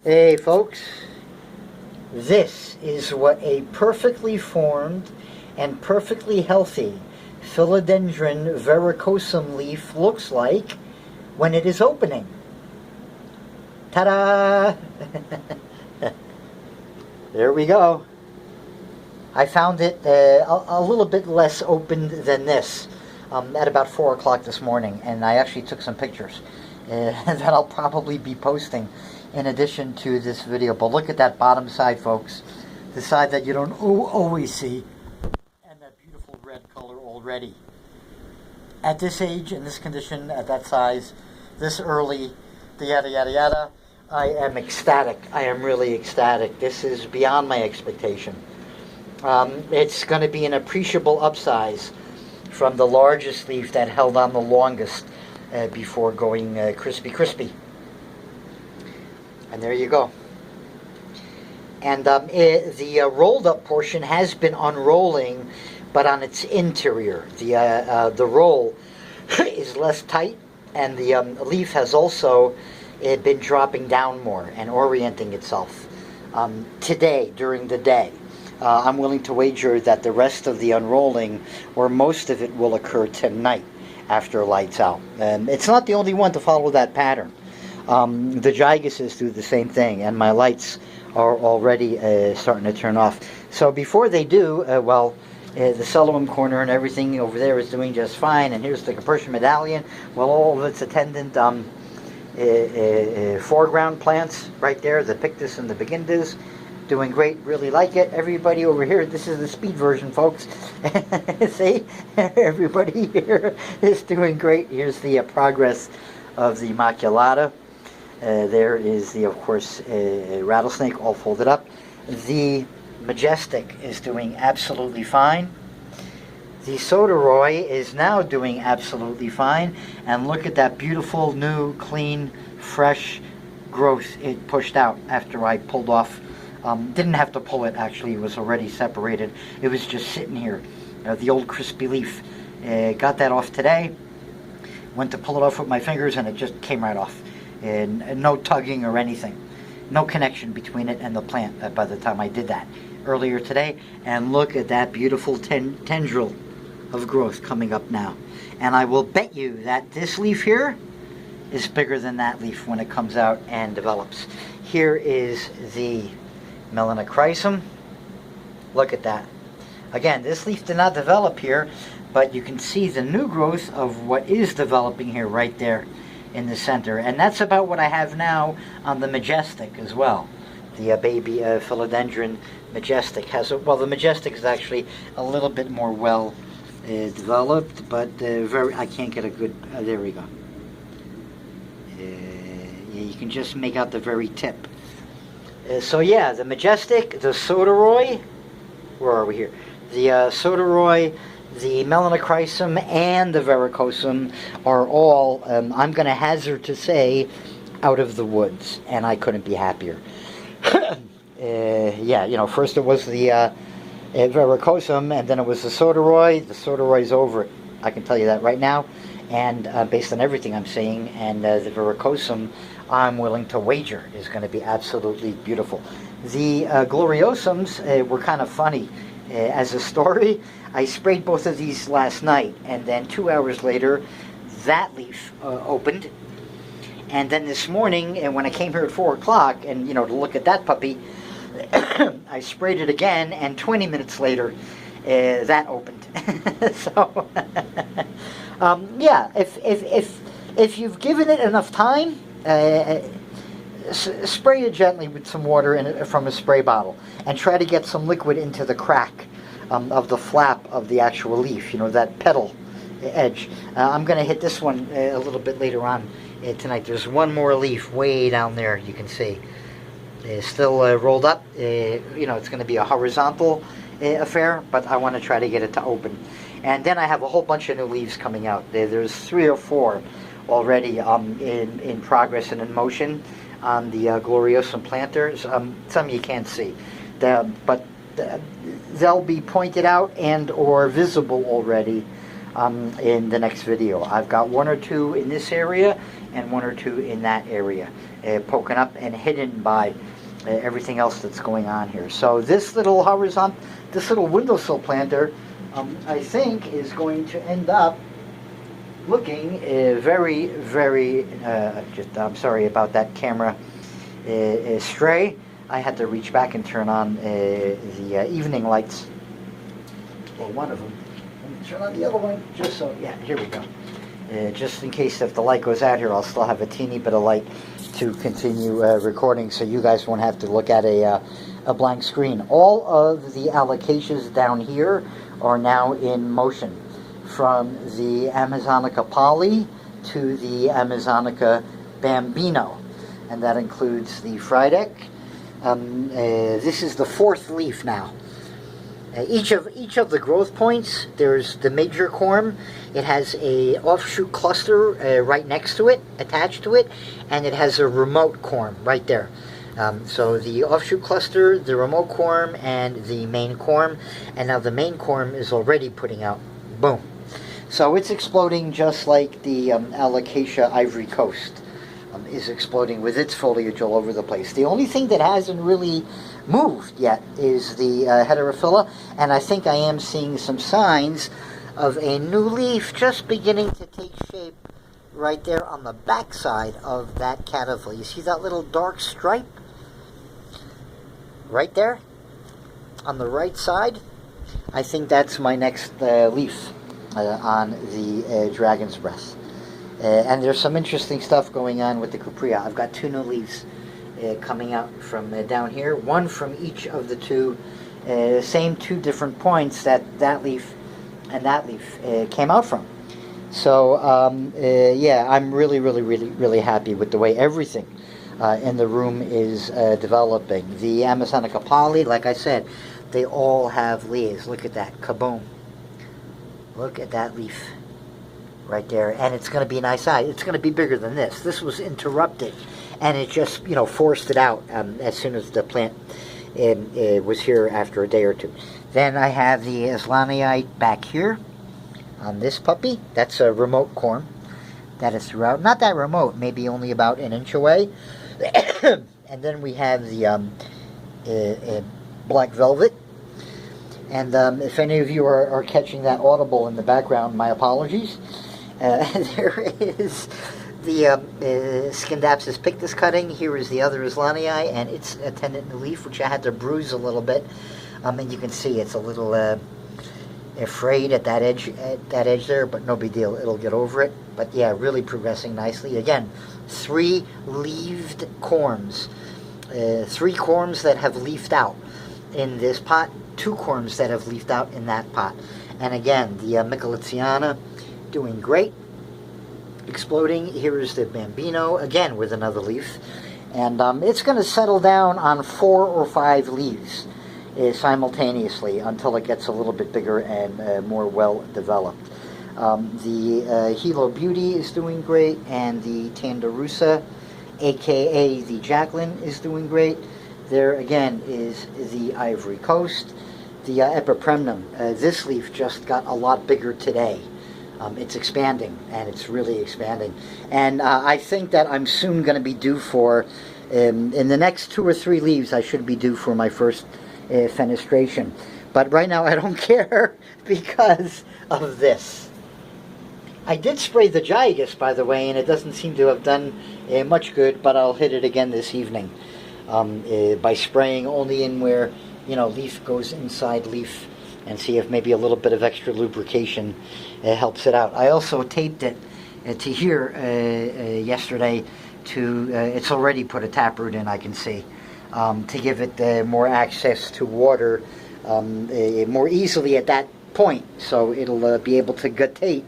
Hey folks, this is what a perfectly formed and perfectly healthy philodendron verrucosum leaf looks like when it is opening. Ta-da! There we go. I found it a little bit less opened than this at about 4 o'clock this morning, and I actually took some pictures that I'll probably be posting in addition to this video. But look at that bottom side, folks, the side that you don't always see, and that beautiful red color already. At this age, in this condition, at that size, this early, the yada yada yada, I am ecstatic. I am really ecstatic. This is beyond my expectation. It's going to be an appreciable upsize from the largest leaf that held on the longest before going crispy. And there you go. And the rolled up portion has been unrolling, but on its interior. The roll is less tight, and the leaf has also been dropping down more and orienting itself. Today, during the day, I'm willing to wager that the rest of the unrolling, or most of it, will occur tonight after lights out. It's not the only one to follow that pattern. The gigases do the same thing, and my lights are already starting to turn off. So before they do, the cellulum corner and everything over there is doing just fine, and here's the Persian medallion. Well, all of its attendant foreground plants right there, the pictus and the begindis, doing great, really like it. Everybody over here, this is the speed version, folks. See, everybody here is doing great. Here's the progress of the maculata. There is the, of course, rattlesnake all folded up. The majestic is doing absolutely fine. The soderoy is now doing absolutely fine. And look at that beautiful, new, clean, fresh growth it pushed out after I pulled off. Didn't have to pull it, actually. It was already separated. It was just sitting here. The old crispy leaf. Got that off today. Went to pull it off with my fingers, and it just came right off. And no tugging or anything. No connection between it and the plant by the time I did that earlier today. And look at that beautiful tendril of growth coming up now. And I will bet you that this leaf here is bigger than that leaf when it comes out and develops. Here is the melanochryzum. Look at that. Again, this leaf did not develop here, but you can see the new growth of what is developing here right there in the center. And that's about what I have now on the majestic as well. The baby philodendron majestic has, the majestic is actually a little bit more well developed, but I can't get a good, there we go. Yeah, you can just make out the very tip. So yeah, the majestic, the soderoy, where are we here? The soderoy, the melanochryzum, and the verrucosum are all, I'm going to hazard to say, out of the woods, and I couldn't be happier. Yeah, first it was the verrucosum, and then it was the soderoy. The soderoy's over it, I can tell you that right now, and based on everything I'm seeing, and the verrucosum, I'm willing to wager is going to be absolutely beautiful. The gloriosums were kind of funny. As a story, I sprayed both of these last night, and then 2 hours later, that leaf opened. And then this morning, and when I came here at 4 o'clock, and to look at that puppy, I sprayed it again, and 20 minutes later, that opened. So, yeah, if you've given it enough time, spray it gently with some water from a spray bottle, and try to get some liquid into the crack of the flap of the actual leaf, that petal edge. I'm going to hit this one a little bit later on tonight. There's one more leaf way down there, you can see. It's still rolled up. It's going to be a horizontal affair, but I want to try to get it to open. And then I have a whole bunch of new leaves coming out. There's 3 or 4 already in progress and in motion on the gloriosum planters. Some you can't see, but they'll be pointed out and or visible already in the next video. I've got one or two in this area and one or two in that area, poking up and hidden by everything else that's going on here. So this little this little windowsill planter, I think is going to end up looking very, very, I'm sorry about that camera stray. I had to reach back and turn on the evening lights, or one of them. Let me turn on the other one, just so, yeah, here we go. Just in case if the light goes out here, I'll still have a teeny bit of light to continue recording, so you guys won't have to look at a blank screen. All of the alocasias down here are now in motion, from the Amazonica poly to the Amazonica bambino, and that includes the Frydek. This is the fourth leaf now. Each of the growth points, there's the major corm. It has a offshoot cluster right next to it, attached to it, and it has a remote corm right there. So the offshoot cluster, the remote corm, and the main corm, and now the main corm is already putting out, boom. So it's exploding just like the Alocasia Ivory Coast is exploding with its foliage all over the place. The only thing that hasn't really moved yet is the Heterophylla, and I think I am seeing some signs of a new leaf just beginning to take shape right there on the back side of that cataphylla. You see that little dark stripe right there on the right side? I think that's my next leaf on the dragon's breath. And there's some interesting stuff going on with the Cuprea. I've got two new leaves coming out from down here, one from each of the two, same two different points that leaf and that leaf came out from. So yeah, I'm really happy with the way everything in the room is developing. The Amazonica poly, like I said, they all have leaves. Look at that, kaboom. Look at that leaf right there, and it's going to be a nice size. It's going to be bigger than this. This was interrupted, and it just, forced it out as soon as the plant was here after a day or two. Then I have the Islamiite back here on this puppy. That's a remote corm that is throughout. Not that remote, maybe only about an inch away. And then we have the black velvet. And if any of you are catching that audible in the background, my apologies. There is the Scindapsus pictus cutting. Here is the other Islanii and its attendant new leaf, which I had to bruise a little bit. And you can see it's a little frayed at that edge there, but no big deal. It'll get over it. But yeah, really progressing nicely. Again, 3 leaved corms. 3 corms that have leafed out in this pot. 2 corms that have leafed out in that pot. And again, the Michelitziana doing great, exploding. Here is the Bambino, again with another leaf. And it's going to settle down on 4 or 5 leaves simultaneously until it gets a little bit bigger and more well developed. The Hilo Beauty is doing great, and the Tandarusa, aka the Jacqueline, is doing great. There again is the Ivory Coast. The Epipremnum, this leaf just got a lot bigger today. It's expanding, and it's really expanding. And I think that I'm soon going to be due for, in the next 2 or 3 leaves, I should be due for my first fenestration. But right now I don't care because of this. I did spray the Gigas, by the way, and it doesn't seem to have done much good, but I'll hit it again this evening by spraying only in where leaf goes inside leaf, and see if maybe a little bit of extra lubrication helps it out. I also taped it to here yesterday to, it's already put a taproot in, I can see, to give it more access to water more easily at that point, so it'll be able to guttate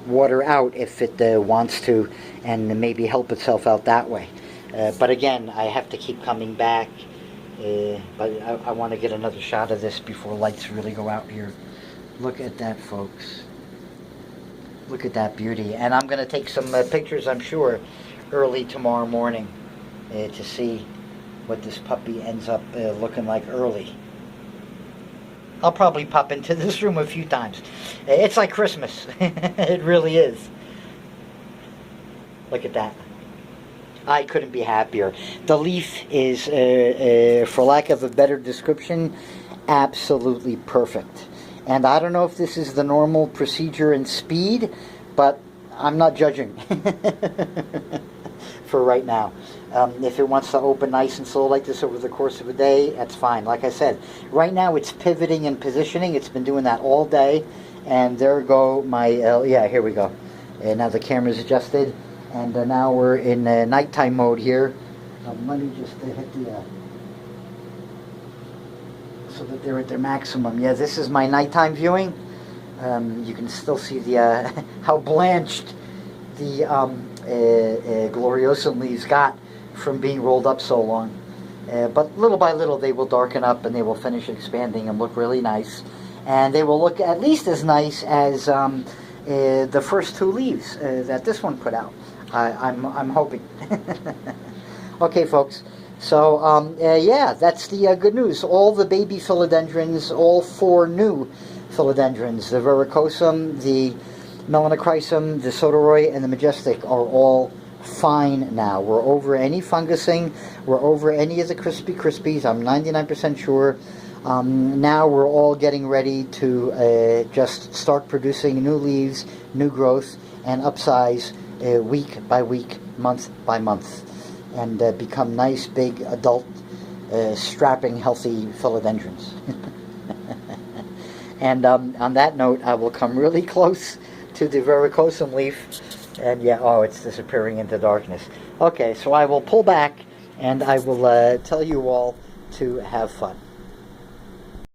water out if it wants to, and maybe help itself out that way. But again, I have to keep coming back. But I want to get another shot of this before lights really go out here. Look at that, folks. Look at that beauty. And I'm going to take some pictures, I'm sure, early tomorrow morning to see what this puppy ends up looking like early. I'll probably pop into this room a few times. It's like Christmas. It really is. Look at that. I couldn't be happier. The leaf is, for lack of a better description, absolutely perfect. And I don't know if this is the normal procedure and speed, but I'm not judging for right now. If it wants to open nice and slow like this over the course of a day, that's fine. Like I said, right now it's pivoting and positioning. It's been doing that all day. And there go my, yeah, here we go. And now the camera's adjusted. And now we're in nighttime mode here. Let me just hit the, so that they're at their maximum. Yeah, this is my nighttime viewing. You can still see the how blanched the gloriosum leaves got from being rolled up so long. But little by little they will darken up and they will finish expanding and look really nice. And they will look at least as nice as the first two leaves that this one put out. I'm hoping. Okay, folks. So, yeah, that's the good news. All the baby philodendrons, all 4 new philodendrons, the verrucosum, the melanochrysum, the sotoroi, and the majestic, are all fine now. We're over any fungusing. We're over any of the crispy crispies. I'm 99% sure. Now we're all getting ready to just start producing new leaves, new growth, and upsize week by week, month by month, and become nice, big, adult, strapping, healthy philodendrons. And on that note, I will come really close to the verrucosum leaf, and yeah, oh, it's disappearing into darkness. Okay, so I will pull back, and I will tell you all to have fun.